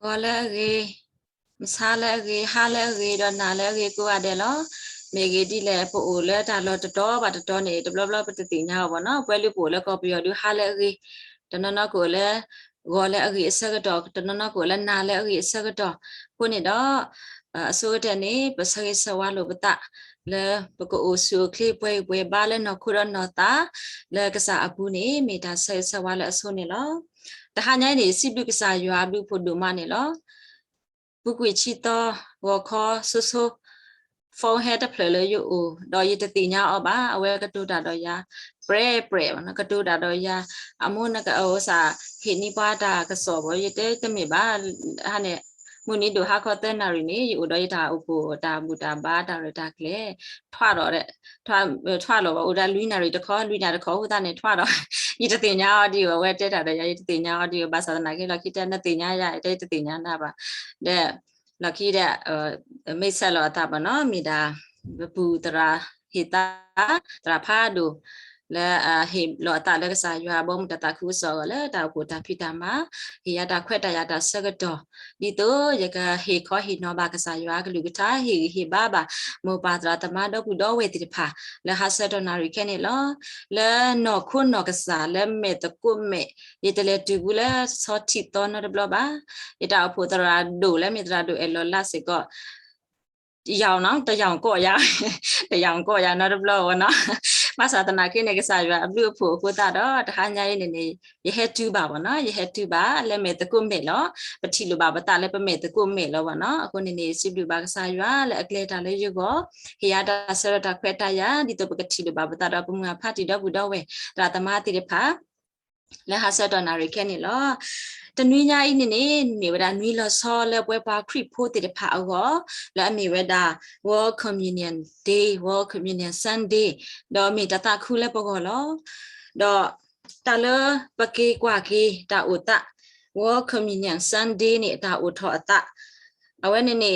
Golagi, misalagi, halagi, dan nalagi ku ada lo. Megi di le po ule ta lo to ba to ni to bla bla pa ti nya ba no pwe lu po le ko pyo du halagi. Dan no ko le gole agi sa ga do dan no ko le na le agi sa ga do. Ku ni do so de ni pa sa sa wa lo ba ta le pa ko o su kli pwe ba le no ku ro no ta le ka sa apu ni mi ta sa wa le so ni lo. တခါညနေစိပုကစားရွာလူဖို့ဒုမနေလောပုကွေချီတော့ဝခေါ်ဆူဆူဖုန်းဟဲတဖလလေယူတော့ရတတိညာအပါအဝဲကတူတာတော့ရပရဲနကတူတာတော့ရအမုန်းကအိုစာဟိနိပါတာကစောဘရတဲ့တမေပါဟာနဲ့မူနီတို့ဟာခေါ်တဲ့နာရီနေယူတော့ရတာဥကိုတာမူတာဘာတာရတာကလေထွားတော့တဲ့ထွားလို့ဥဒါလူနာရီတခေါ်လူနာတခေါ်ဟိုတာနဲ့ထွားတော့ y te tenía audio we te ta ya y te tenía audio ba sa na ke la ki te na tenía ya te tenía na ba de la ki de me sa lo ta ba no mi da bu tra hita tra pha do le he lo ta le sa ywa bom ta khu so le ta ko ta phi ta ma he ya ta khwet ta ya ta sa ga do di to ya ka he kho he no ba ka sa ywa ka lu ka ta he ba mo pa tra ta ma do bu do we ti pha le ha sa do na ri ke ne lo le no khu no ka sa le me ta ku me ye te le tu bu le so ti to no de blo ba ye ta pho tra do le me tra do e lo la se ko ยาวเนาะแต่ยาวก็ยาวแต่ยาวก็ยาวเนาะบล็อกเนาะภาษาตนาคิดในภาษาว่าบลูผูกูตาดอทหารใหญ่เนี่ยยเฮตูบาบ่เนาะยเฮตูบาแล้วเมตะกุมเมเนาะปฏิลูบาบตาแล้วปเมตะกุมเมแล้วบ่เนาะအခုနေสิบลูบาภาษาว่าแล้วအကလေတာလေးယူကိုဟยาดาဆရတာခွဲတာယာဒီတော့ပကတိလူဘဘတာတော့ပမှုဖတ်တီတော့ဘူးတော့ဝဲဒါတမတိရဖာလဲဟာဆတ်တော်နာရီခဲနေလောတနွေးညာဤနေနေဝဒနွေးလဆောလဲပွဲပါခရစ်ဖို့တိဖာအောလဲအမေဝဒ World Communion Day World Communion Sunday တော့မေတတာခုလဲပေါ့ကောလောတော့တလပကေကွာကေတာဥတ World Communion Sunday နေတာဥထောအတအဝဲနေ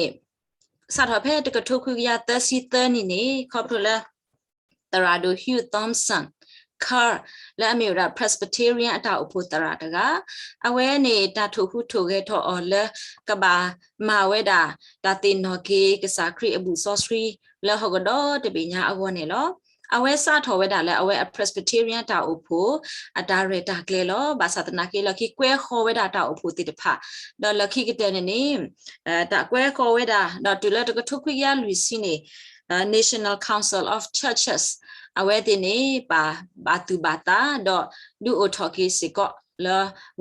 စတော်ဖဲတကထုတ်ခုရသစီတနေခေါပထလဲတရာဒိုဟျူသောမ်ဆန်car และมีระ Presbyterian อัตราอุปตระตะกะอเวนี่ตาทุหุทุเกทอเลกบามาเวดาตาตินโนเกกษาคริอบุซอสรีและฮกดอตะปิญาอวเนี่ยลอအဝဲစထော်ဝဲတာလဲအဝဲ Presbyterian တာအဖို့အတာရတာကလေလောဘာသာတနာကေလခိကွဲခေါ်ဝဲတာတာအဖို့တိတဖာဒေါ်လခိကတဲ့နေတာကွဲခေါ်ဝဲတာဒေါ်တူလက်တကထုတ်ခွရလူစီနေ National Council of Churches အဝဲတင်နေပါတူဘာတာဒေါ်ဒူအိုထော်ကေစီကောလ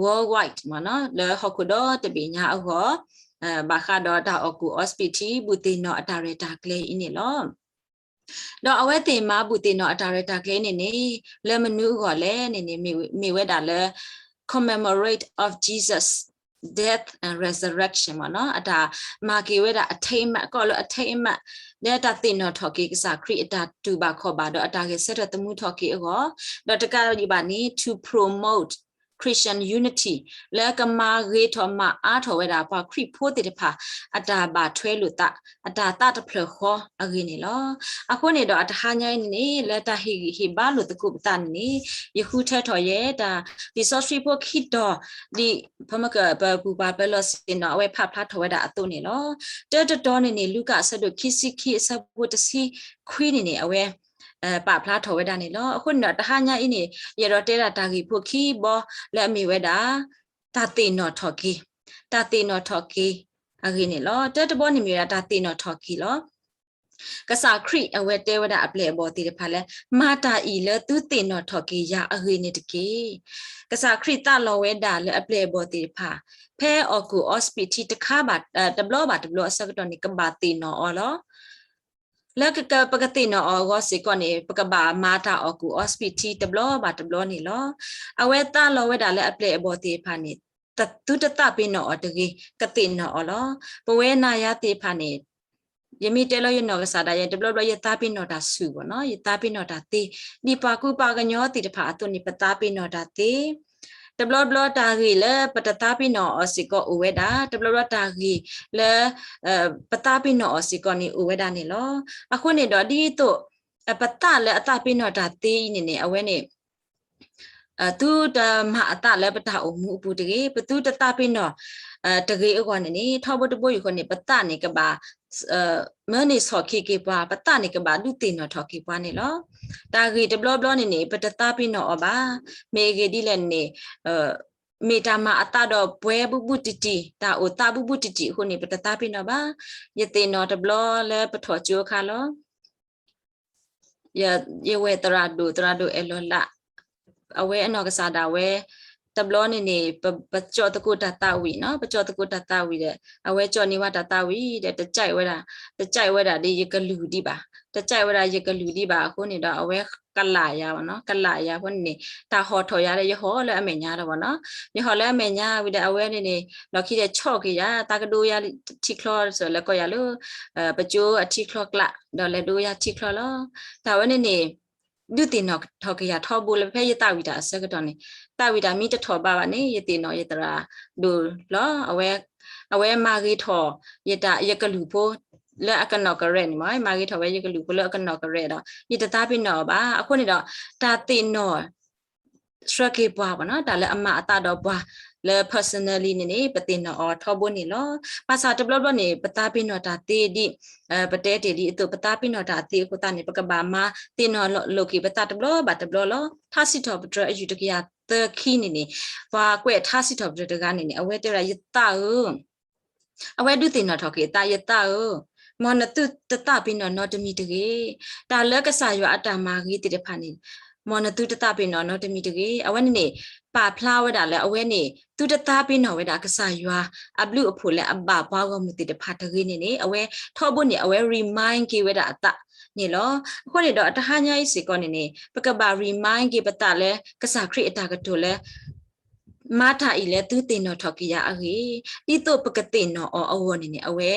worldwide မနော်လဟခုဒတပိညာအောဘာခါဒေါ်တာအကူ hospital ဘူတင်နော်အတာရတာကလေအင်းနေလောတော့အဝဲတင်မဘူတင်တော့အတာရတာကလေးနေနေလဲမနူးကောလဲနေနေမိဝဲတာလဲ commemorate of Jesus death and resurrection မနော်အတာမာကေဝဲတာအထိတ်မှကောလို့အထိတ်မှတဲ့တာတင်တော့ထော်ကေကစားခရစ်အတာတူပါခေါ်ပါတော့အတာကေဆက်တဲ့တမှုထော်ကေအောတော့တကယ်ဒီပါနေ to promote Christian unity လဲကမာရေထော်မအားထော်ဝဲတာပါခရစ်ဖို့တဲ့ဖာအတာပါထွဲလို့တာအတာတတဖလခေါ်အကင်းနေလောအခုနေတော့အတဟာညိုင်းနေလက်တာဟီဘာလို့တကုပတန်နေယခုထထော်ရဲ့တာဒီ sorcery ဖို့ခိတော့ဒီဖမကပပူပါပလောစင်တော့အဝဲဖဖလားထော်ဝဲတာအတုနေလောတဲတော်နေလူကဆက်တို့ခိစီခိဆဘတ်စီခွေးနေအဝဲပါဖလားထော်ဝဲတာနေလောအခုတော့တဟာညိုင်းနေရတော့တဲတာတာကြီးဖို့ခိဘောလက်မီဝဲတာတာတင်တော့ထော်ကီတာတင်တော့ထော်ကီအကင်းနေလောတဲတဘောနေမြေတာတင်တော့ထော်ကီလောကစားခရစ်အဝဲတဲဝဒအပလေဘောတီတဖာလဲမာတာဤလဲသူတင်တော့ထော်ကီရအကင်းနေတကေကစားခရစ်တလောဝဲတာလဲအပလေဘောတီတဖာဖဲအော်ကူအော့စပီတီတခါပါတဘလောအစကတော့နေကဘာတင်တော့အော်လောလဲကပကတိနော်အော်ဂောစီကောနေပကဘာမာတာအော်ကူအော့စပီတီတဘလောနေလောအဝဲတလောဝဲတာလဲအပလေဘောတီဖာနေတတူတတပိနော်အတကြီးကတိနော်အော်လောပဝဲနာယတိဖာနေယမိတဲလို့ရနော်ကစားတာရတဘလောရတာပိနော်တာစုပေါ့နော်ရတာပိနော်တာတိဒီပါကူပါကညောတိတဖာအတုန်ပတာပိနော်တာတိတဘလတာကြီးလဲပတတာပိနော်အစီကောဥဝဲတာတဘလတာကြီးလဲပတာပိနော်အစီကောနေဥဝဲတာနေလောအခုနေတော့ဒီတော့ပတာလဲအတာပိနော်တာတိနေအဝဲနေသူတမအတလဲပတာအမှုပူတကေပသူတတပိနော် တကေအကွာနေထောဘတဘွေခွနေပတနေကပါမနေစော်ခိကေပွားပတနေကပါလူတင်တော်ထော်ခိပွားနေလောတာဂီတဘလဘလနေပတတာပိနောပါမေဂေဒီလည်းနေမေတာမအတတော့ဘွဲပုပုတတီတာအိုတာပုပုတတီခုနေပတတာပိနောပါယတင်တော်တဘလလဲပထောချိုခါလောယဝေတရာဒိုအလောလာအဝဲအနော်ကစားတာဝဲတဘလနေပကြောတကုတတဝီနော်ပကြောတကုတတဝီတဲ့အဝဲကြောနေဝတတဝီတဲ့တကြိုက်ဝဲတာဒီရကလူဒီပါတကြိုက်ဝဲတာရကလူဒီပါခုနေတော့အဝဲကလာရပါနော်ကလာရခုနေတာဟော်ထော်ရတဲ့ရဟောလဲအမေညာတော့ဗောနော်ရဟောလဲအမေညာဝီတဲ့အဝဲနေလောက်ခိတဲ့ချော့ခေရတာကဒိုရတီကလောဆိုလဲကောရလို့ပကြိုအတီကလောကလာတော့လဲဒိုရတီကလောလောဒါဝဲနေဒုတိနောထောက်ကရထောဘူးလည်းဖဲရတဝီတာစကတော့နေတာဝီတာမိတထောပါပါနေရတိနောရတရာဒိုလောအဝဲမာဂီထောရတရကလူဖို့လဲအကနော့ကရဲနေမိုင်းမာဂီထောဝဲရကလူဖို့လဲအကနော့ကရဲတော့ရတသားပိနောပါအခုနေတော့တာတိနောစရကေပွားပါနော်ဒါလည်းအမအတတော့ပွားလဲ personally နေပတင်တော့ထောဖို့နေလောပါစာတဘလနေပတာပိနောတာတေဒီပတဲတေဒီအတူပတာပိနောတာတေကိုတနေပကဘာမတင်နောလောကိပတာတဘလဘာတဘလလောသာစီတော့ပဒရအယူတကရတခိနေဘာကွဲသာစီတော့ပဒရကနေအဝဲတရယတာအဝဲဒုတင်နော်ထောက်ကေတာယတာမောနတုတတပိနောနောတမီတကေတာလကဆာယောအတမာကြီးတိတဖာနေမောနတုတတပိနောနောတမီတကေအဝဲနေပါဖလာဝဒါလဲအဝဲနေသူတတပိနောဝဒါကဆာယောအဘလူအဖို့လဲအဘဘာကမှုတိတဖာတကေနေအဝဲထောဖို့နေအဝဲ remind ကေဝဒါအတနေလောအခုနေတော့တဟညာဤစီကောနေပကဘာ remind ကေပတလဲကဆာခရစ်အတာကတိုလဲမာထာဤလဲသူတင်တော်ထောက်ကြရအေဒီတော့ပကတင်တော်အဝနေအဝဲ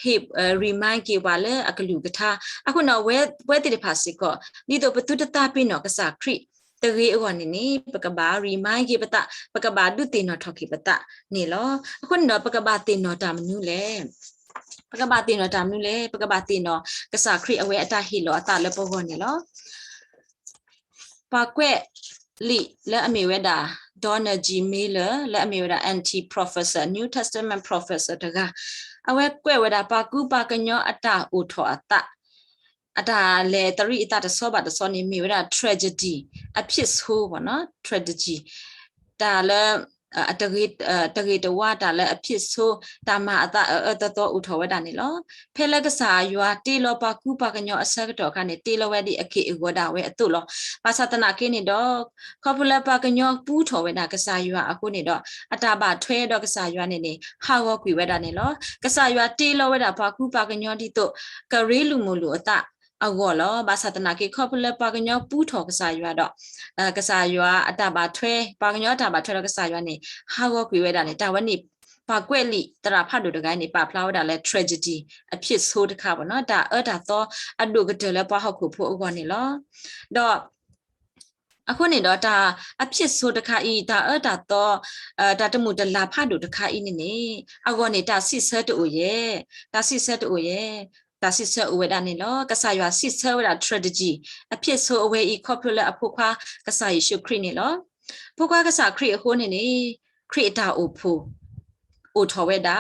hip remind ကေပါလဲအကလူကထာအခုနော်ဝဲတိတဖာစီကောဒီတော့ပတုတတပိနောကဆာခရစ်တရေအဝနေပကဘာ remind ကေပတပကဘာဒုတင်တော်ထောက်ကေပတနေလောအခုနော်ပကဘာတင်တော်တာမနုလဲပကဘာတင်တော်တာမနုလဲပကဘာတင်တော်ကဆာခရစ်အဝဲအတဟီလောအတလဲပေါ်ကောနေလောပါကွဲလီလဲအမေဝဲတာDonna G. Miller และมีเวลา anti professor New Testament professor တကအဝဲကွဲဝဲတာပါကူပါကညောအတဥထောအတအတာလေတရိအတတဆောပါတဆောနေมีเวลา tragedy အဖြစ်ဆိုးပေါ့နော် tragedy ဒါလည်းတကေတဝတာလည်းအဖြစ်ဆိုးတာမအတတော်ဥထောဝဲတာနေလောဖဲလက်ကစားရွာတေလောပါကူပါကညောအဆက်တော်ကနေတေလောဝဲဒီအခေဝဒါဝဲအတုလောပါသတနာကိနေတော့ခေါပလပါကညောပူးထောဝဲတာကစားရွာအခုနေတော့အတာပါထွဲတော့ကစားရွာနေဟာဝကွေဝဲတာနေလောကစားရွာတေလောဝဲတာပါကူပါကညောဒီတော့ကရေလူမလူအတအကောလောဘာသတနာကိခေါပလပါကညောပူးထောကစားရွာတော့ကစားရွာအတာပါထွဲပါကညောအတာပါထွဲတော့ကစားရွာနေဟာဝကွေဝဲတာနေတာဝနေပါကွက်လိတရာဖတ်တို့တကိုင်းနေပါဖလာဝတာလဲ tragedy အဖြစ်ဆိုးတခါပေါ့နော်ဒါဒါတော့အဒုကတလဲပွားဟောက်ခုဖို့အကောနေလောတော့အခုနေတော့ဒါအဖြစ်ဆိုးတခါဤဒါဒါတော့ဒါတမှုတလာဖတ်တို့တခါဤနေအကောနေဒါစစ်ဆတ်တူရဲ့ဒါစစ်ဆတ်တူရဲ့ဒါစစ်ဆအဝဲဒါနေလောကဆာရွာစစ်ဆဝဲဒါ strategy အဖြစ်ဆိုအဝဲဤ popular အဖို့ခွာကဆာယေရှုခရစ်နေလောဖို့ခွာကဆာခရစ်အခိုးနေခရစ်တာအိုဖို့အိုထော်ဝဲတာ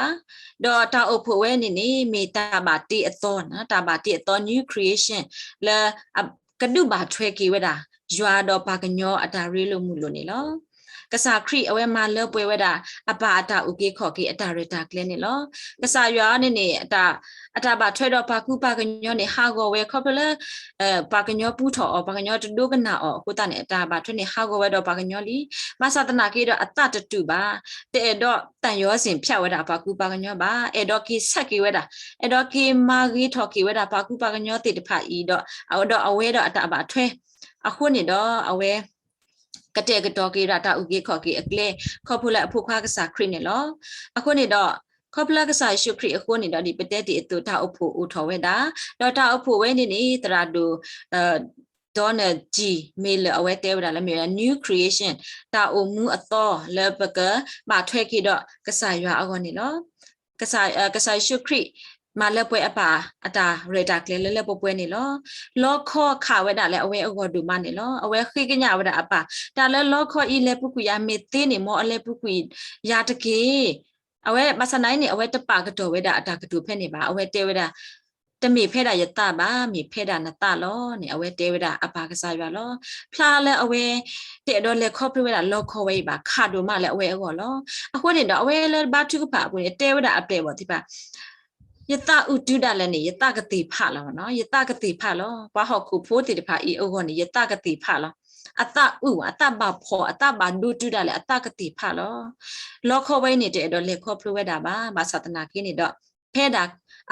တော့တာအိုဖို့ဝဲနေမေတာဘာတီအတော်နော်တာဘာတီအတော် new creation လဲကဒုဘာထွဲကေဝဲတာရွာတော့ပါကညောအတာရေးလို့မှုလို့နေလောကဆာခရီအဝဲမှာလောပွဲဝဲတာအပါအတာဥကေခေါ်ကေအတာရတာကလင်းနေလောကဆာရွာနေအတာပါထွဲတော့ပါကူပါကညောနေဟာကိုဝဲခေါ်ပလပါကညောပူထော်ပါကညောတူကနာအခုတနေအတာပါထွဲနေဟာကိုဝဲတော့ပါကညောလီမဆာတနာကေတော့အတတတူပါတဲ့တော့တန်ရောစင်ဖြတ်ဝဲတာပါကူပါကညောပါအဲ့တော့ကေဆက်ကေဝဲတာအဲ့တော့ကေမာဂီထော်ကေဝဲတာပါကူပါကညောတေတဖာဤတော့အော်တော့အဝဲတော့အတာပါထွဲအခုနေတော့အဝဲကတဲ့ကတော့ကေရတာဥကေခေါ်ကေအကလေခေါ်ဖူလာအဖို့ခွားကစားခရစ်နေလောအခုနေတော့ခေါ်ဖလာကစားရှုခရစ်အခုနေတော့ဒီပတဲ့တီအတူတာအဖို့ဦးထော်ဝဲတာတော့တာအဖို့ဝဲနေတရာဒူDonna G. Miller အဝဲတဲဝတာလည်းမြေ new creation တာအမှုအတော်လဘကမထွဲခေတော့ကစားရွာအကောနေလောကစားရှုခရစ်มาเลป่วยอปาอตาเรดากเลป่วยนี่ล้อข้อข่าวได้แล้วเอาไว้เอาก็ดูมันนี่ล้อเอาไว้ขี้กันยาวได้อปาแต่แล้วล้อข้ออีเลปุกุยาเมตีนี่มอเลปุกุยยาตะเก away masanai ni away the park to weda attack to penny ba away te weda the me peda yata ba me peda nata lo ni away te weda apakasa ya lo pla le away te do le copy weda local way ba kha do ma le away go lo ako ni do away le ba tu pa ko te weda update bo ti ba yata utuda le ni yata ka ti pha lo no yata ka ti pha lo ba ho ku pho ti pha I o go ni yata ka ti pha lo ata u ata ba pho ata ba du tu da le ata ka ti pha lo lo kho wai ni de do le kho plu we da ba satana ki ni do phe da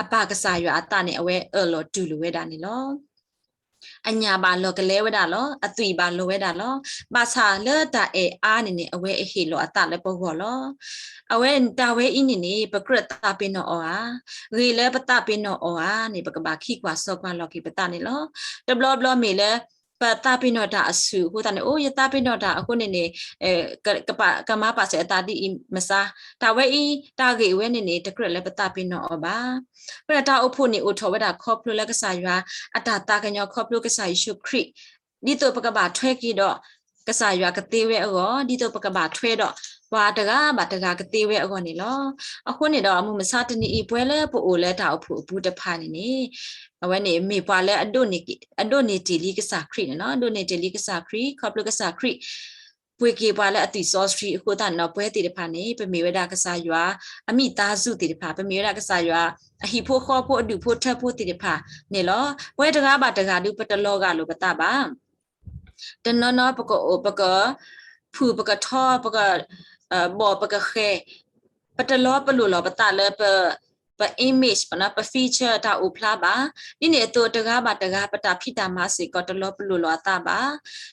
apa ka sa yo ata ni awe lo tu lu we da ni loအညာပါလောကလဲဝဒါလောအသွီပါလောဝဒါလောပါစာလတာအေအားနေနေအဝဲအဟေလောအတလည်းပုတ်ခေါ်လောအဝဲတာဝဲအင်းနေနေပကရတာပင်နောအာဂေလဲပတပင်နောအာနေပကဘာခိကွာစောကွာလောကိပတနေလောတဘလဘလမေလဲပတာပင်နောတာအစုဟိုတနေအိုယတာပင်နောတာအခုနေနေကပကမပါစေတာဒီမစာတာဝဲအီတာဂေဝဲနေနေတကရလဲပတပင်နောပါပရတာအဖို့နေအိုထောဝဒါခေါပလလကဆာရွာအတာတာကညောခေါပလကဆာရှုခရိဒီတော့ပကဘာထွဲကီတော့ကဆာရွာကတိဝဲအောဒီတော့ပကဘာထွဲတော့ဘာတကားဘာတကားကတိဝဲအောနေလောအခုနေတော့အမှုမစတနီပွဲလဲပို့အိုလဲတာအဖို့ဘူးတဖာနေနေအဝဲနေမေပွာလဲအဒိုနေတီလီကဆာခရိနော်အဒိုနေတီလီကဆာခရိခေါပလကဆာခရိပွေကေပါလဲအတီဆော့စထရီအခုတန်တော့ပွဲတီတဖာနေပမေဝဒကဆာရွာအမိသားစုတီတဖာပမေဝဒကဆာရွာအဟိဖို့ခေါ်ဖို့အဒူဖို့ထပ်ဖို့တီတဖာနေလောပွဲတကားပါတကားဒူပတလောကလိုပတပါတနော်နော်ပကောပကဖူပကထောပကဘောပကခဲပတလောပလူလောပတလဲပ image ပနာပ feature တာဥဖလာပါဒီနေအတူတကားပါတကားပတာဖိတာမစီကတလောပလူလောတာပါ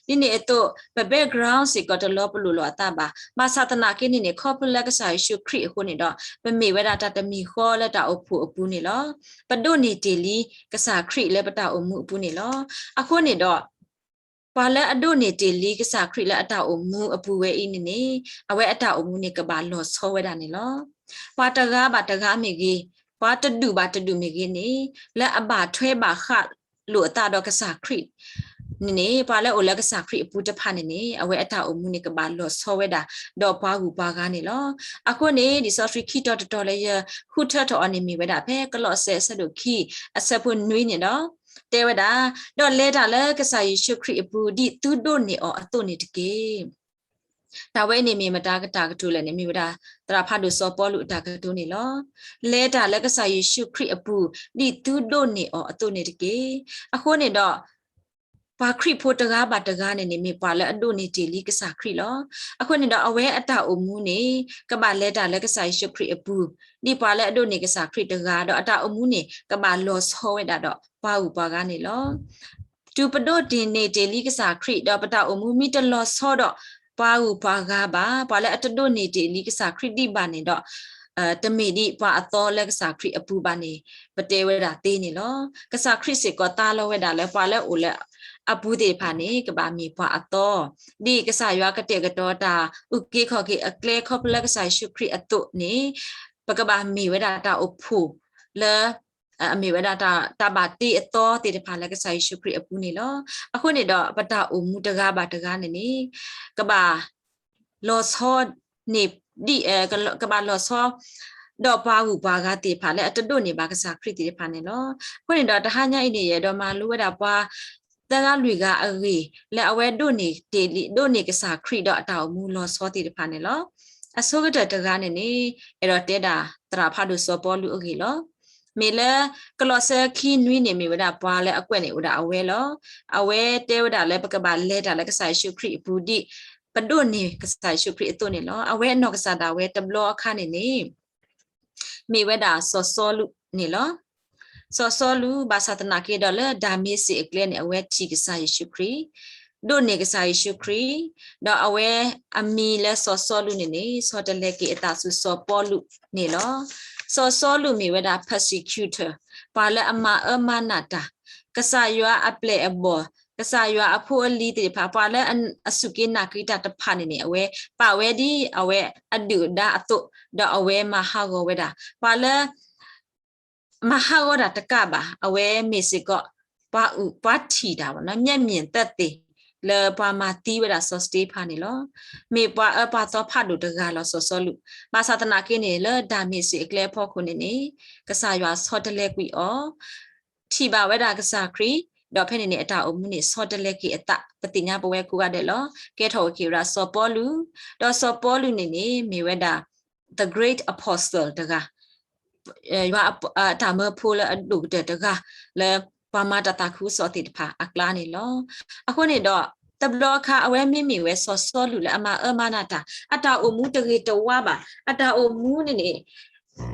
ဒီနေအတူပ background စီကတလောပလူလောတာပါမသတနာကိနေခေါပလကဆိုင်ရှုခရိခုနေတော့ပမေဝဒတာတမီခေါ်လက်တာအဖို့အပူနေလောပဒုနေတီလီကဆာခရိလက်ပတာအမှုအပူနေလောအခုနေတော့ပါလဲအဒုနေတီလီကစားခရီလဲအတာအမှုအပူဝဲအင်းနေအဝဲအတာအမှုနေကဘာလောဆောဝဲတာနေလောပါတကားပါတကားမိကြီးပါတဒူပါတဒူမိကြီးနေလဲအဘာထွဲပါခလို့အတာတော့ကစားခရီနေပါလဲအိုလဲကစားခရီအပူတဖာနေအဝဲအတာအမှုနေကဘာလောဆောဝဲတာတော့ပါကူပါကားနေလောအခုနေဒီ software key တော်လဲရခုထတော်အနေမိဝဲတာဖဲကလော့ဆဲဆဒို key အစပွနွေးနေတော့တဲဝဒါတော့လဲတာလဲကစားယေရှုခရစ်ဘူးဒီသူတို့နေအောအတုနေတကေဒါဝဲနေမြေမတာကတာကတူလဲနေမြေဝဒါတရာဖတ်လို့စောပေါ်လို့တာကတူနေလောလဲတာလဲကစားယေရှုခရစ်ဘူးဒီသူတို့နေအောအတုနေတကေအခုနေတော့ပါခရိဖို့တကားပါတကားနေမြေပါလဲအတုနေတီလီကစားခရိလောအခုနေတော့အဝဲအတာအမှုနေကပါလဲတာလဲကစားယေရှုခရစ်ဘူးဒီပါလဲအတုနေကစားခရိတကားတော့အတာအမှုနေကပါလောဆောဝဲတာတော့ပါဥပါကနေလောတူပဒိုတင်နေတေလီကစားခရိတော့ပတာအမှုမီတလောဆောတော့ပါဥပါကားပါလဲအတဒိုနေတေလီကစားခရိတိပါနေတော့တမေဒီပါအတော်လက်ကစားခရိအပူပါနေပတေဝဲတာတေးနေလောကစားခရိစေကောတာလောဝဲတာလဲပါလဲအိုလဲအပူတေဖာနေကဘာမီပါအတော်ဒီကစားရွာကတဲ့ကတော့တာဥကေခောကေအကလေခောပလက်ကစားရှုခရိအတုနေပကဘာမီဝဲတာတာအဖူလဲအမေဝဒတာတဘာတီအတော်တေတဖာလက်ကဆိုင်ရှုခရစ်အပူနေလောအခုနေတော့ပတာအမှုတကားပါတကားနေကဘာလောဆောနေဒီကဘာလောဆောတော့ပါဘူးပါကတေဖာလဲအတတို့နေပါကစားခရစ်တေဖာနေလောခုနေတော့တဟညာအိနေရတော့မလူဝဒပွားတကားလူကအရေလဲအဝဲတို့နေတေလီတို့နေကစားခရစ်တော့အတောင်မူလောဆောတေတဖာနေလောအစိုးကတကားနေအဲ့တော့တဲတာတရာဖတ်လို့စောပေါ်လူအကြီးလောမေလကလောဆာခီနွီနေမေဝဒပွားလဲအကွက်နေဝဒအဝဲလောအဝဲတဲဝဒလဲပကဘာလဲတာလဲကဆိုင်ရှုခရိဘူဒီပဒုန်နေကဆိုင်ရှုခရိအတုနေလောအဝဲနော့ကစားတာဝဲတဘလောအခါနေနေမေဝဒဆောဆောလူနေလောဆောဆောလူဘာသာတနာကေဒေါ်လာဒါမီစီအကလဲနေအဝဲချီကဆိုင်ရှုခရိဒုနေကဆိုင်ရှုခရိတော့အဝဲအမီလဲဆောဆောလူနေဆောတလဲကေအတာဆူဆောပေါ်လူနေလောစောလူမီဝဒ persecutor ပါလဲအမနာတာကဆာယွာအပလေအဘောကဆာယွာအဖိုအလီတေပါလဲအစုကိနာကိတာတဖာနေအဝဲပါဝဲဒီအဝဲအဒူဒါအတုဒအဝဲမဟာဂဝဲတာပါလဲမဟာဂဝတာတကပါအဝဲမေစီကောပါဥပါထီတာဗောနော်မျက်မြင်သက်သေး le pa ma ti weda so stay pha ni lo me pa so pha do daga lo so lu ma satana ke ni le da mi si akle pho khu ni ka sa ywa so de le kwi o thi ba weda ka sa kri do phe ni ata o mu ni so de le ki ata patinya pwe ku ga de lo ke tho ki ra so po lu do so po lu ni me weda the great apostle daga ywa ta ma pho le du de daga le pa ma ta ta khu so ti pha akla ni lo a khu ni doตบลอค่ะเอาไว้ไม่มีไว้ซอซอหรือละมามานาตาอัตาโอมูตะเกตว่าบะอัตาโอมูนี่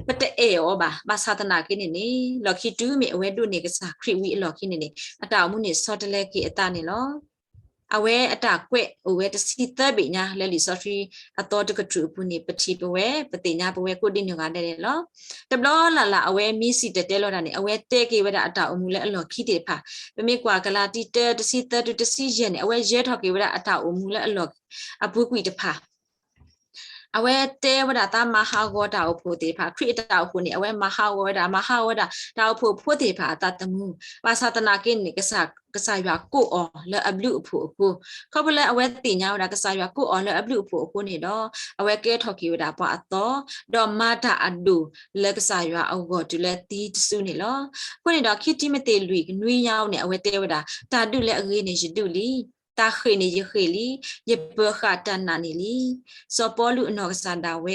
ปะเตเออบะบาสาตนากินี่ลอคิดูมีเอาไว้ดูนี่ก็สาคริวิลอคินี่อัตาโอมูนี่ซอตะเลกิอัตานี่ลอเอาไว้อัตาเกวเอาไว้ตะสิเตบิญาเลลิซอฟรีอัตอตะกะตรูปุนี่ปะทิปเวปะติญาปเวกุดินยกาเดลอตบลอละเอาไว้มีสิเตเตลอดานี่เอาไว้เตกิเวดาอัตาโอมูเลอลอคิเตพาเปเมกว่ากะลาติเตตะสิเตตุตะสิเยนเอาไว้เยทอกิเวดาอัตาโอมูเลอลออบุกุยตะพาเอาไว้เตวดาตามหาวดาอุปติภาคริตาอุปนิเอาไว้มหาวดาอุปพุติภาตาตมูวาสาตนากินนี่กษายากุอและอับลุอุปกุเขาไปเลยเอาไว้ติญาวดากษายากุอและอับลุอุปกุนี่ดอเอาไว้เกทอกิวดาปะอัตโตดอมาตาอัดดูและกษายาเอากอดุเลตีสุนี่ลอคนนี่ดอคิดที่ไม่เตลุยนุยยาวเนี่ยเอาไว้เตวดาตาดูและเรนี่จดูลีตาเคยนี่ยเคยลีเย็บเบอร์ขาตันนานี่ลีสปอลุนอกษาดาเว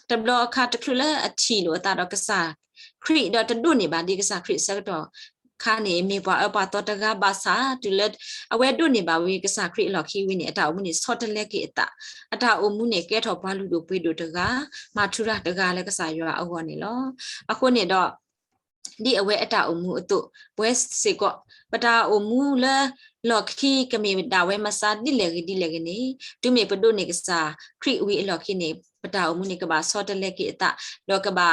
ตบลอคาตะคลุละอทีโลตาดอกษาคริดอตะดุนี่บาดีกษาคริสักดอคานี่มีปะปะตอตะกาบาษาตุเลเอาไว้ดุนี่บาวีกษาคริลอคีวินี่อตาอุมุนี่สอตะเลกิอตาอตาอุมุนี่แกทอบาลุดูไปดูตะกามาทุระตะกาและกษายออวนี่ลออะคนนี่ดอดีเอาไว้อตาอุมุอตุเวสสิกอปะตาอุมุละลอคีกะมีดาเวมาซาดิเลกนี่ตุเมปะดุนี่กษาคริวิลอคีนี่ปะตาอุมุนี่กะบาสอตะเลกิอตาดอกะบา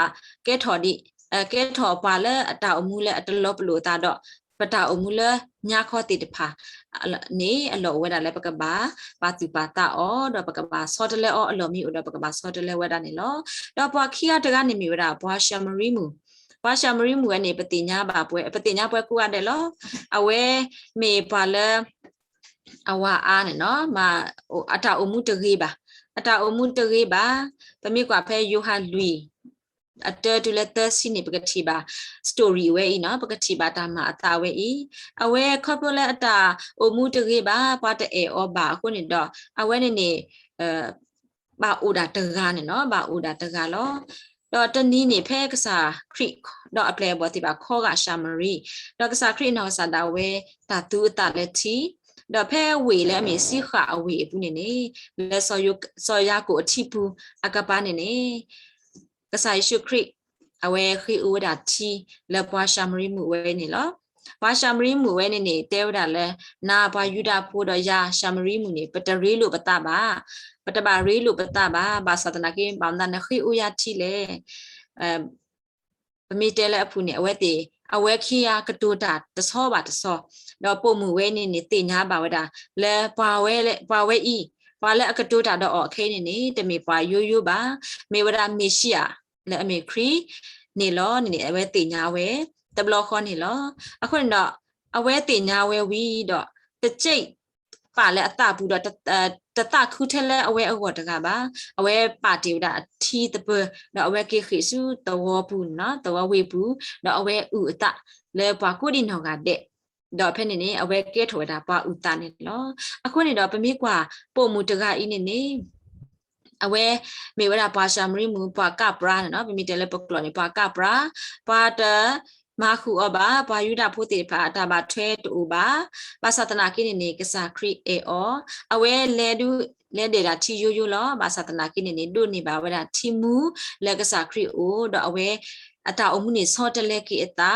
แกทอดิแกทอปาละอตาอุมุละอตลอปโลตาดอปะตาอุมุละญาข้อติดพานี่อโลเวดาและปะกะบาปาติปาตาออดอปะกะบาสอตะเลออโลมีอดอปะกะบาสอตะเลเวดานี่ลอดอปาคียตะกะนี่มีเวดาปาชามริมูปาชามริมูอันนี้ปฏิญญาบาป่วยปฏิญญาป่วยกูอะเดลอเอาเวเมปาละอวาอาเนี่ยเนาะมาอัตาอุมุตะกีบาอัตาอุมุตะกีบาปะมีกว่าเพยูฮาลุยอัตตุเลตสินี่ปกติบาสตอรี่เวอีเนาะปกติบาตามาอัตาเวอีเอาเวคอปเลอัตาอุมุตะกีบาปาตะเออบาคนนี่ดอเอาเวนี่บาอูดาตะกาเนี่ยเนาะบาอูดาตะกาลอดอตนี้นี่เพกษาคริดออเปลบอติบาข้อกะชามรีดอกษาครินอสาดาเวตาตูตาเลทีดอเพเวและมีสิขาเวปุนี่และซอยากุทิปูอากาปานี่กษาชุคริเอาเวคืออูดาทีและปาชามรีมูเวนี่ลอปาชามรีมูเวนี่เตวดาและนาปายุดาพูดอยาชามรีมูนี่ปตรีลุปตาบาปตบารีลุปตาบาบาสตนากิบามดานคืออุยาทีเลปมีเตละพูนี่เอาไว้ติเอาไว้ขี้ยากระตูดาตะซอบาตะซอดอปมูเวนี่ติญาบาวดาและปาเวอีปาและกระตูดาดออเคนี่แต่มีปายูบามีวดามีชียและอเมครีนี่ลอนี่เอาไว้ติญาเวตบลอคอนี่ลออะคนดอเอาไว้ติญาเววีดอตะเจปาและตาบูดอตะตาคุเทละเอาไว้อวดกะบาเอาไว้ปาติวดาทีตะเปดอเอาไว้เกขิสุตะวอปูเนาะตะวอเวปูดอเอาไว้อุตะและปากุดินหอกาเดดอเพนนี่เอาไว้เกถวดาปาอุตานี่ลออะคนนี่ดอปะมีกว่าโปมูตะกาอีนี่เอาไว้มีเวลาปาชามริมูปากาปราเนาะเป็นมีเตเลปกลอนี่ปากาปราปาตะมาคูอบาปายุดาพุติภาตาบาเทตูบาปาสัตนากินี่กษาคริเออเอาไว้เลเดดาทียูลอบาสัตนากินี่ดูนี่บาเวดาทิมูเลกษาคริโอดอเอาไว้อัตาอมุนิซอตเลกิเอตา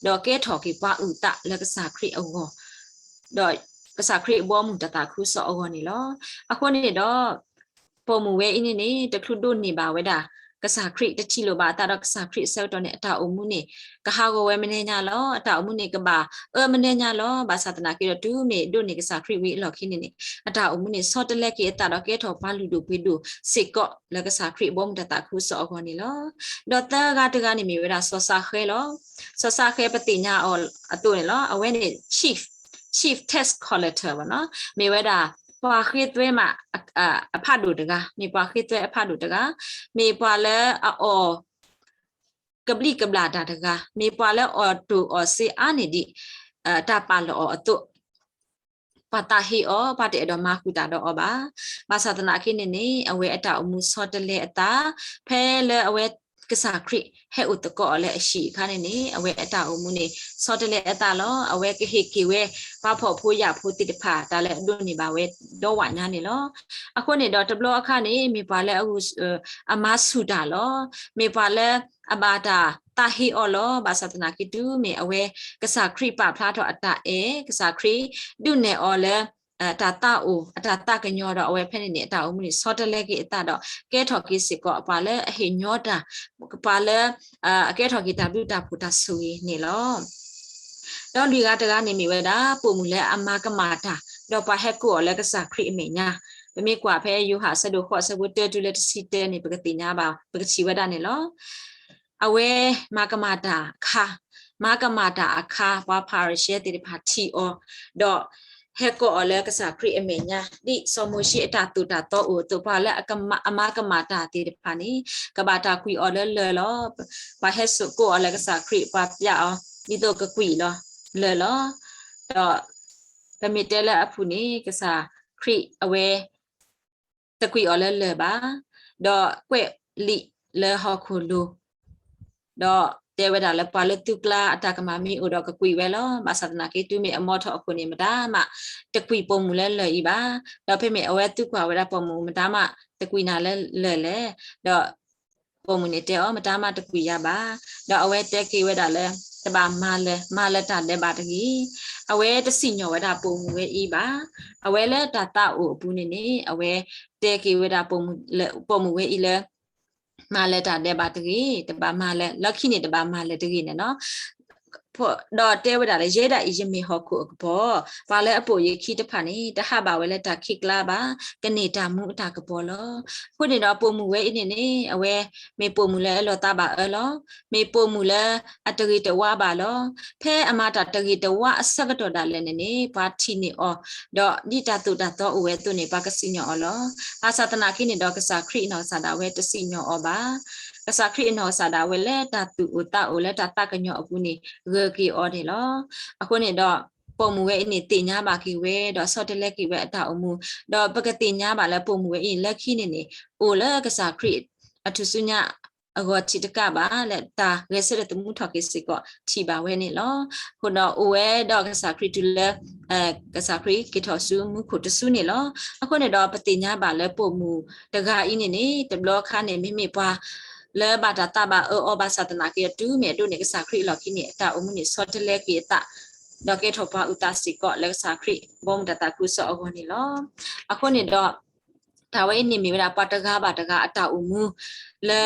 ดอเกทอกิปาอุตะเลกษาคริโอดอกษาคริบอมุตตาคุสออนี่ลออะคนนี่ดอปอมูเวอินี่ตะครุดุนนี่บาเวดากษาคริตะชิโลบาตาดอกษาคริเซลตอเนี่ยตาอมุนี่กะฮาโกเวมเนญาลอตาอมุนี่กะบามเนญาลอบาสัตนากิรตุเมดุนี่กษาคริวิลอคินี่ตาอมุนี่ซอตเลกิตาดอกเกทอปาลูดูปิดูสิกอและกษาคริบอมตตาคุสออนี่ลอดอตากาตกานี่มีเวลาซอซาเคลอซอซาเคปฏิญญาออตุนี่ลอเอาเวนี่ชีฟ chief test collector ဗောနော်မေဝဒါပွာခိသွဲမှာအဖတ်တို့တကားမေပွာခိသွဲအဖတ်တို့တကားမေပွာလဲအော်ကပလီကပလာတာတကားမေပွာလဲအော်တူအော်စီအာနေဒီတာပါလောအတုပတာဟီအောပတဲ့တော့မခုတာတော့ဘာဘာသာတနာခိနေနေအဝဲအတာအမှုစောတလေအတာဖဲလဲအဝဲကစားခရစ်ဟဲ့ဥတကောလည်းအရှိခါနေနေအဝဲအတာအမှုနေစောတလေအတာလောအဝဲကဟိကေဝဲဘာဖို့ဖိုးရဖိုးတိတဖာဒါလည်းအဒုနေပါဝဲတော့ဝညာနေလောအခုနေတော့တဘလအခါနေမိပါလဲအခုအမဆူတာလောမိပါလဲအဘာတာတာဟီအော်လောဘာသာတနာခိတူမေအဝဲကစားခရစ်ပါဖလားတော့အတာကစားခရစ်ဒုနေအော်လဲတာတာအိုအတာတာကညောတော့အဝဲဖဲနေနေအတာအမှုနေစောတလဲကိအတာတော့ကဲထော်ကိစစ်ကောပါလဲအဟိညောတာပါလဲအကဲထော်ကိတာဘုတာဖူတာဆူနေလောတော့လူကတကားနေမိဝဲတာပုံမူလဲအမကမာတာတော့ပါဟက်ကိုလဲကစားခရစ်အမေညာဘမေကွာဖဲယူဟာဆဒိုခော့ဆဝတ်တဲတူလက်စီတဲနေပကတိညာပါပကချီဝဒနေလောအဝဲမကမာတာခါမကမာတာအခါဘာပါရရှဲတိဖာတီအောတော့ဟဲကောအလဲကစားခရစ်အမေညာဒီဆောမရှိအတာတူတာတော့အိုတူပါလဲအမကမာတာတိဖာနီကဘာတာကွီအော်လဲလဲလောဘာဟဲဆုကိုအလဲကစားခရစ်ပါပြအောင်ဒီတော့ကကွီလောလဲလောတော့ဗမီတဲလဲအဖူနေကစားခရစ်အဝဲတကွီအော်လဲလဲပါတော့ကွဲ့လီလဲဟောခုလူတော့တဲဝဒါလဲပါလတုကလာအတကမမီအိုတော့ကကွီဝဲလောဘာသာနာကေတူမီအမောထောအခုနေမတာမတကွီပုံမူလဲလဲဤပါတော့ဖေမေအဝဲတုကွာဝဒါပုံမူမတာမတကွီနာလဲလဲတော့ပုံမူနေတဲအောမတာမတကွီရပါတော့အဝဲတဲကေဝဒါလဲတပါမာလဲတာလဲပါတကြီးအဝဲတစီညောဝဒါပုံမူဝဲဤပါအဝဲလဲတာတာအိုအပူနေနေအဝဲတဲကေဝဒါပုံမူဝဲဤလဲမာလဲတာတဲ့ပါတကြီးတပါမာလဲလက်ခိနေတပါမာလဲတကြီးနော်ဖို့တော့တဲဝဒါလေရဲတာအရင်မေဟောခုဘောဘာလဲအပိုရခိတဖာနေတဟပါဝဲလက်တာခိကလာပါကနေတာမှုအတာကဘောလောခုနေတော့ပုံမှုဝဲအင်းနေအဝဲမေပုံမှုလဲလောတာပါလောမေပုံမှုလဲအတရီတဝါပါလောဖဲအမတာတရီတဝါအစကတော့တာလဲနေဘာတီနေအောတော့ဒီတာတူတာတော့ဝဲသူနေပါကစီညောလောဘာသာတနာခိနေတော့ကစားခရိနောစာတာဝဲတစီညောအောပါကစားခရိနောစာတာဝဲလဲတာတူဥတာအိုလဲတာတကညောအခုနေရေကီအော်တယ်လောအခုနေတော့ပုံမူဝဲနေတင်ညာပါကီဝဲတော့ဆော့တလက်ကီဝဲအတာအမှုတော့ပကတိညာပါလဲပုံမူဝဲလက်ခိနေနေအိုလဲကစားခရိအထုစုညာအကောချီတကပါလက်တာရဲစရတမှုထောက်ကိစကောချီပါဝဲနေလောခုတော့အိုဝဲတော့ကစားခရိတူလဲကစားခရိကီထောဆူမှုခုတဆူနေလောအခုနေတော့ပတိညာပါလဲပုံမူတကာအင်းနေတဘလခါနေမိမိပွားလဲဘာတာတာဘာအောဘာသာတနာကေတူမေတူနေကစားခရိလောက်ခိနေအတာအမှုနေစောတလဲကေတာတော့ကေထောပါဥတာစီကောလက်စားခရိဘုံတတာကုဆောအခေါနေလောအခုနေတော့ဒါဝဲနေမိဝတာပတကားပါတကားအတာအမှုလဲ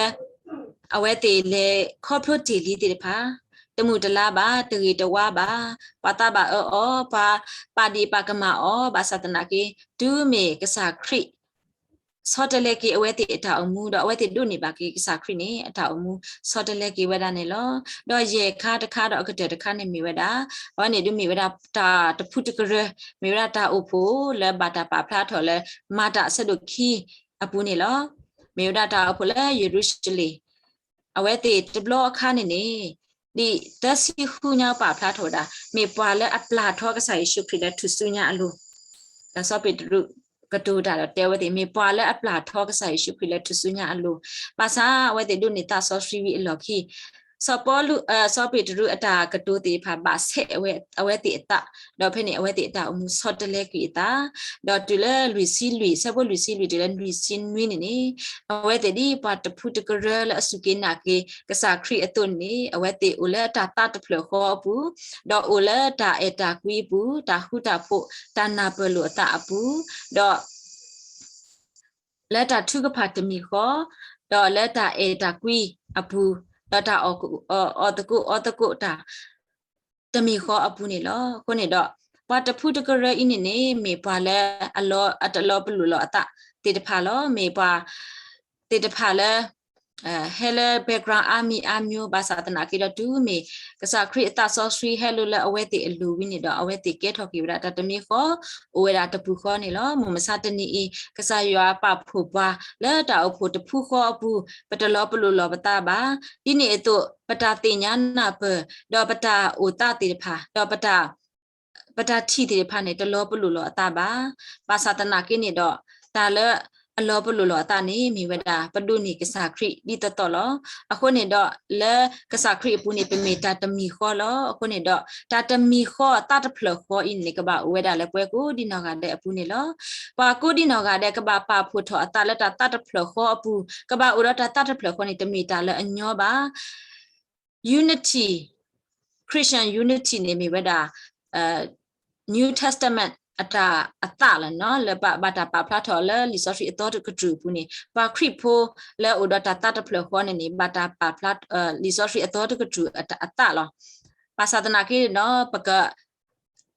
အဝဲတေလေခေါ်ဖို့တီလီတေဖာတမှုတလားပါတရီတဝါပါပတာပါအောပါဒီပါကမအောဘာသာတနာကေတူမေကစားခရိစောတလေကေအဝဲတိအတာအမှုတော့အဝဲတိဒုနေပါကေကစားခရိနေအတာအမှုစောတလေကေဝဒနေလောတော့ရေခါတခါတော့အကတဲ့တခါနေမိဝဒဘာနေဒုမိဝဒတာတဖုတကရမိဝဒတာအဖို့လဲဘာတာပါဖလားထော်လဲမာတာဆဒုခီအပူနေလောမိဝဒတာအဖို့လဲယေရုရှလေအဝဲတိတဘလအခါနေနေဒီတစီခုညာပါဖလားထော်တာမိပွာလဲအပလာထောကစားယေရှုခရစ်လဲသူစုညာအလိုဒါစောပိတရုကတူတာတဲဝတိမေပွာလဲအပလာထောကစားယေရှုခရစ်လဲသူစုညာအလိုပါစာဝဲတိဒုနေတာဆောစရီဝီအလော်ခီစောပေါ်လူစောပိတရုအတာကတူတိဖာပါဆဲအဝဲတိအတာတော့ဖိနေအဝဲတိအတာအမှုစောတလဲကီတာတော့တူလဲလူစီလူဆဘလူစီလူတလဲလူစင်းဝင်းနေအဝဲတိဒီပါတဖုတကရလဲအစုကိနာကေကစားခရီအတုန်နေအဝဲတိဦးလဲတာတာတဖလခေါ်ဘူးတော့ဦးလဲတာအတာကွီဘူးတာဟုတာဖို့တာနာပလူအတာအပူတော့လက်တာထုကဖတ်တမီခေါ်တော့လက်တာအတာကွီအပူတော့တာအော်တကုတာတမီခေါ်အပူနေလောခုနေတော့ပါတဖုတကရအင်းနေမေပါလဲအလောအတလောပလူလောအတတေတဖာလောမေပါတေတဖာလဲ hello background army basa tana ki do tu me kasa create ta so sri hello la away ti alu wi ni do away ti ke thoki da ta tami kho owe da ta pu kho ni lo mo ma sa tani e kasa ywa pa phu ba la ta o phu ta phu kho pu patalo plu lo pata ba ti ni e to pata ti nya na pa do pata o ta ti pha do pata thi ti pha ni talo plu lo ata ba basa tana ki ni do ta laအလောပလိုလောတာနေမိဝဒပဒုနေကစားခရိဒီတတော်လောအခုနေတော့လဲကစားခရိပူနေပမေတာတမီခေါ်လောအခုနေတော့တာတမီခေါ်တာတဖလခေါ်အင်းနေကဘာဝဒလဲပွဲကိုဒီနော်ကတဲ့အပူနေလောပါကိုဒီနော်ကတဲ့ကဘာပါဖို့ထောအတာလက်တာတတဖလခေါ်အပူကဘာဥရတာတတဖလခေါ်နေတမီတာလဲအညောပါ unity Christian unity နေမိဝဒNew Testament ata la no le ba ta pa pla tho le li so ri to ku tru pu ni pa khri pho le o da ta ta phlo kho ni ba ta pa pla li so ri to ku tru ata lo pa sa ta na ki no pa ka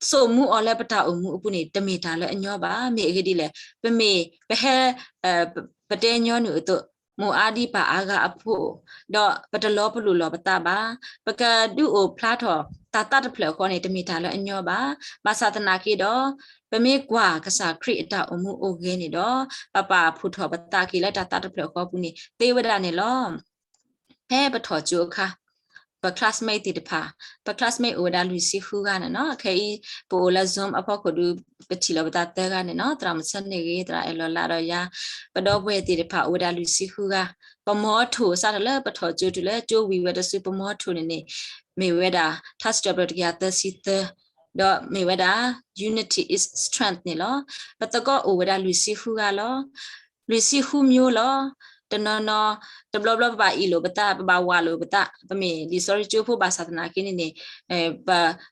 so mu o le pa ta o mu pu ni te me ta le anyo ba me ge di le pe me pe he pa te nyo nu to mo adi pa aga apho do patalo plu lo pata ba paka du o phla tho ta ta phlo kho ni te me ta le anyo ba ba sa ta na ki doပမေကွာကစားခရစ်တာအမှုအိုဂင်းနေတော့ပပဖူထောပတာကီလက်တာတာတဖလခေါ်ပူနေတေဝဒနေလောဖဲပထောဂျိုခါပ classmate တိတဖာပ classmate အိုဒါလူစီဖူကနော်ခဲပိုလာ zoom အဖို့ကိုဒူပချီလောပတာတဲကနေနော်တရာမစနေကြီးတရာအလောလာတော့ရပတော့ဘွဲတိတဖာအိုဒါလူစီဖူကပမောထိုစားတယ်လေပထောဂျိုတူလေဂျိုဝီဝဒစပမောထိုနေနေမေဝဒါ touch double တကသစီတတော့မေဝဒါ unity is strength နေလောပတကောအိုဝဒါလူစီဖူကလောလူစီဖူမျိုးလောတနော်နော်တဘလဘလပါအီလိုပတာပဝါလိုပတာပမေဒီ sorry ချိုဖို့ဘာသာနာကင်းနေ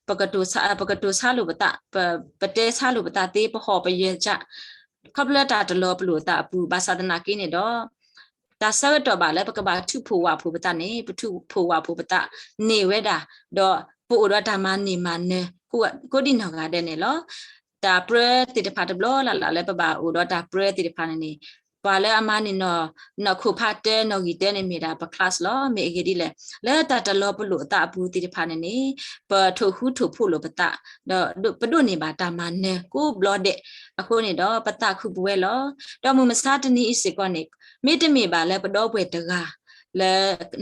ပကတိုဆာလိုပတာပတဲဆာလိုပတာတေးပဟောပရဲ့ချကပလတာတလောပလိုတာပူဘာသာနာကင်းနေတော့ဒါဆရတော့ပါလဲပကဘာထုဖို့ဝဖို့ပတာနေပထုဖို့ဝဖို့ပတာနေဝဲတာတော့ပို့တော့ဓမ္မနေမနေကိုဒီနော်ကတဲ့နေလောဒါပရတိတဖာတဘလလာလဲပဘာအိုတော့ဒါပရတိတဖာနေပါလဲအမနီနော်ခုဖတ်တဲ့နော်ကြီးတဲ့နေမိတာပ class လောမေအကြီးဒီလဲတာတလောပလို့အတာဘူးတိတဖာနေပထုခုထုဖို့လို့ပတာတော့ပဒုနေပါတာမနေကိုဘလတဲ့အခုနေတော့ပတာခုပွဲလောတော့မမစားတနီးစစ်ကောနေမိတမိပါလဲပတော့ပွဲတကားle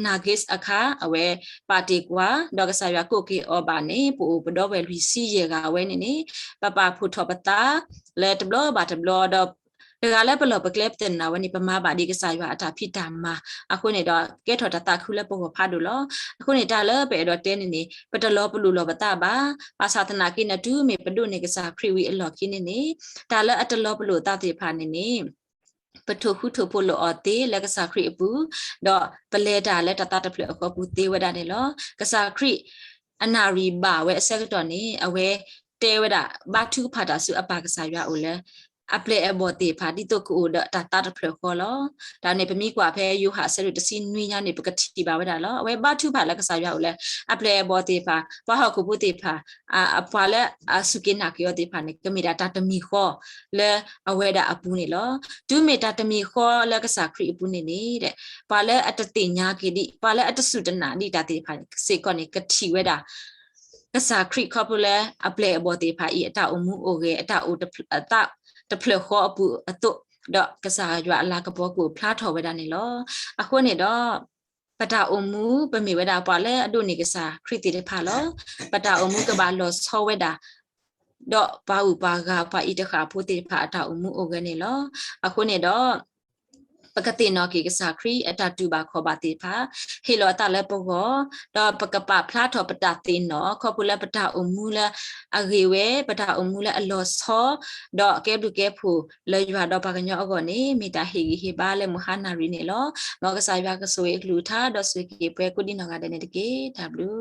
nagis akha awe party kwa dog sa ya ko ki oba ne pu do we lui si ye ga we ne papa phu tho pata le tblo ba tblo do ဒါကလည်းဘလောပကလပ်တင်နာဝနိပမာဘာဒီကစားရအတာဖိတာမာအခုနေတော့ကဲထော်တတာခုလည်းပေါ်ဖားတို့လောအခုနေတာလည်းပဲတော့တင်းနေပတလောပလူလောပတာပါပါသာသနာကိနတူမေပဒုနေကစားခရီဝီအလောကိနေဒါလည်းအတလောပလူတာတိဖာနေပထုခုထုဖို့လောအတေလက်ကစားခရီအပူတော့ပလဲတာလက်တတတဖလအခုပူတေဝဒနေလောကစားခရီအနာရီဘာဝဲအဆက်တော်နေအဝဲတေဝဒဘာထုဖာတာစုအပါကစားရအိုလဲအပလေအဘောတေဖာဒီတုကူဒတာတာတဖလခေါ်လောဒါနေပမိကွာဖဲယူဟာဆရတစီနွေညာနေပကတိပါဝဒါလောအဝဲဘာထုဖာလက်ကစားရအိုလဲအပလေအဘောတေဖာဘာဟခုပုတေဖာအဖွာလဲအစုကိနာကယောတေဖာနေကမီဒါတာတမီခေါ်လဲအဝဲဒါအပူနေလောဒုမေတာတမီခေါ်လက်ကစားခရီအပူနေနေတဲ့ဘာလဲအတတိညာကေဒီဘာလဲအတစုတနာဒီတာတေဖာစေကောနေကတိဝဲဒါကစားခရီခေါ်ပလဲအပလေအဘောတေဖာဤအတအမှုအိုကေအတအိုအတတဖလခေါ်အပူအတုတော့ကစားရွာလာကဘောကိုဖလားထော်ဝဲတာနေလောအခုနေတော့ပတာအမှုပမေဝဲတာပါလဲအတုနေကစားခရစ်တီတဖာလောပတာအမှုကဘာလောဆောဝဲတာတော့ဘာဥပါကပါဤတခါဖို့တေဖာအတာအမှုအိုကနေလောအခုနေတော့ပကတိနောကိကစားခရီအတတူပါခေါ်ပါတေဖာဟေလောတလည်းပုဂ္ဂောတော့ပကပဖလားထော်ပတာတေနောခေါ်ပူလည်းပတာအမှုလည်းအဂေဝဲပတာအမှုလည်းအလောဆောတော့ကဲဒုကဲဖူလေရွာတော့ပကညောအကောနေမိတာဟေဟေပါလည်းမဟာနာရီနေလောမောကစားရွာကဆိုေလူထားတော့ဆွေကေပွဲကုဒီနောကတဲ့နေတကေ W